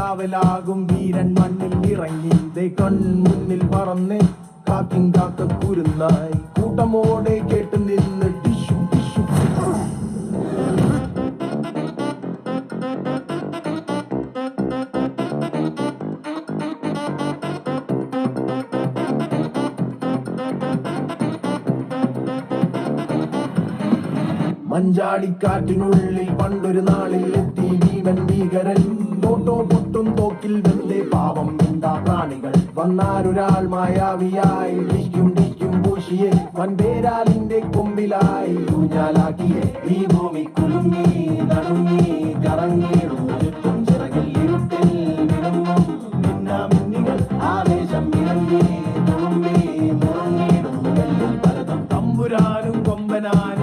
കാവലാകും വീരൻ മണ്ണിൽ ഇറങ്ങി കൺമുന്നിൽ പറന്ന് കാക്കിൻ കാക്ക കുരുന്നായി കൂട്ടമോടെ കേട്ട് നിന്ന് ടിഷു ടിഷു. മഞ്ചാടിക്കാറ്റിനുള്ളിൽ പണ്ടൊരു നാളിൽ എത്തി ഭീമൻ ഭീകരൻ തോട്ടോ പൊട്ടും തോക്കിൽ വെന്തേ പാവം എന്താ പ്രാണികൾ വന്നാരൊരാൾ മായാവിയായി ഡിക്കും ഡിക്കും പൂശിയെ വൻപേരാലിന്റെ കൊമ്പിലായി ഊഞ്ഞാലാക്കിയെ ഈ ഭൂമി കുലുങ്ങി നടുങ്ങി കറങ്ങിടും ചുറ്റും ചിറകിൽ ഇരുട്ടിൽ വിളങ്ങും മിന്നാമിന്നികൾ ആവേശം ഇറങ്ങി തുളുമ്പി മുറങ്ങിടും വെല്ലും പലതും തമ്പുരാനും കൊമ്പനാനും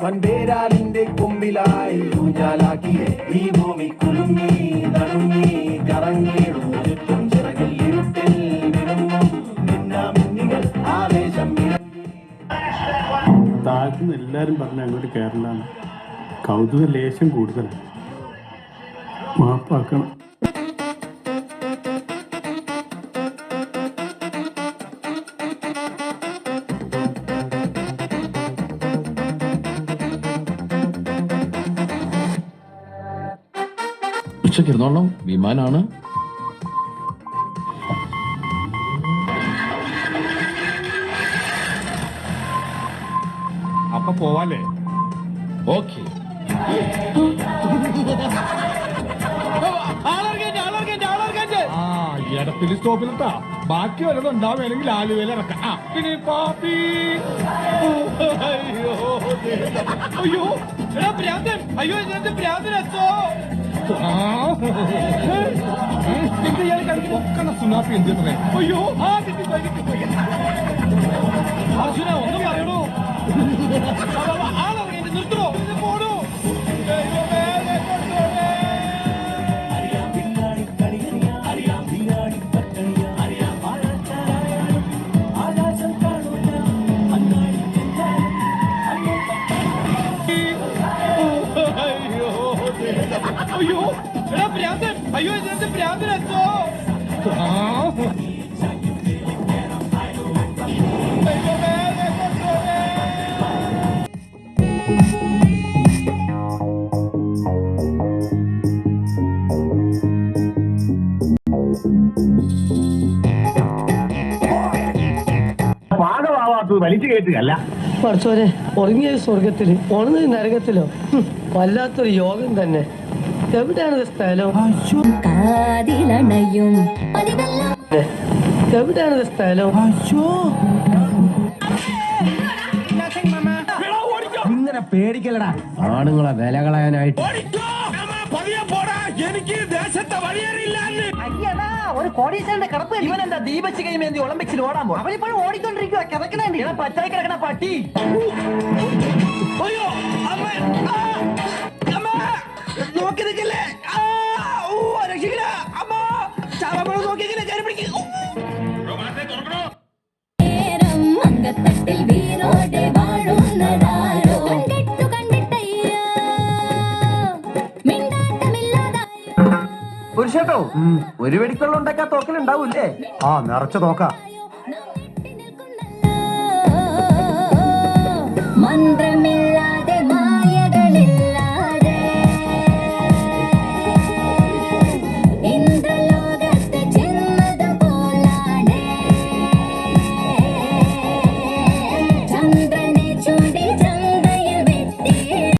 വൻപേരാലിന്റെ കൊമ്പിലായി ഊഞ്ഞാലാക്കിയെ ഈ ഭൂമി കുലുങ്ങി നടുങ്ങി കറങ്ങിടും ചുറ്റും ചിറകിൽ ഇരുട്ടിൽ വിളങ്ങും മിന്നാമിന്നികൾ ആവേശം താഴ്ത്തുന്ന എല്ലാവരും പറഞ്ഞ അങ്ങോട്ട് കയറലാണ്. കൗതുക ലേശം കൂടുതലാണ്. മാപ്പാക്കണം. ഉച്ചക്കിരുന്നോളണം, വിമാനാണ്. അപ്പൊ പോവാല്ലേ? ഓക്കെ. എടപ്പില് സ്റ്റോപ്പിലിട്ടാ ബാക്കി വല്ലതും ഉണ്ടാവുകയാണെങ്കിൽ ആലുവയിൽ ഇറക്കാം. പിന്നെ പാപ്പി അയ്യോ അയ്യോ എടാ ഭ്രാന്തൻ, അയ്യോ ഇതിനകത്ത് ഭ്രാന്തൻ അച്ചോ. സുനാപ്പി എന്ത് അയ്യോ അർജുന ഒന്നും പറയണോ? ആളറിയ നിർത്തണോ? പോണോ? അയ്യോ എടാ ഭ്രാന്തൻ, അയ്യോ ഇതിനകത്ത് ഭ്രാന്തൻ അച്ചോ. പാകമാവാത്തത് വലിച്ചു കയറ്റുകയല്ല. പഠിച്ചോനെ, ഉറങ്ങിയ സ്വർഗത്തില് ഉണർന്ന നരകത്തിലോ വല്ലാത്തൊരു യോഗം തന്നെ. എവിടെയാണ് സ്ഥലം? എവിടെയാണ് സ്ഥലം? ഇങ്ങനെ പേടിക്കലടാ ആണുങ്ങളെ വില കളയാനായിട്ട്. എനിക്ക് ദേശത്തെ വഴിയേറിയില്ല. ഒരു കോടീശ്വരന്റെ കിടപ്പ്. ഇവനെന്താ ദീപശ് കൈമേന്തി ഒളിമ്പിക്സിൽ ഓടാൻ പോകും? അവനിപ്പോഴും ഓടിക്കൊണ്ടിരിക്കുക. കിടക്കണേണ്ടി പച്ചായി കിടക്കണ പട്ടി. അയ്യോ നോക്കി നിൽക്കല്ലേ, രക്ഷിക്കണ അമ്മ. ചാവാമ നോക്കിയെങ്കിലേ കയറി പിടിക്കും. പുരുഷേട്ടോ, ഒരു വെടിക്കൊള്ള ഉണ്ടാക്കാൻ തോക്കലുണ്ടാവൂല്ലേ? ആ, നിറച്ച തോക്ക.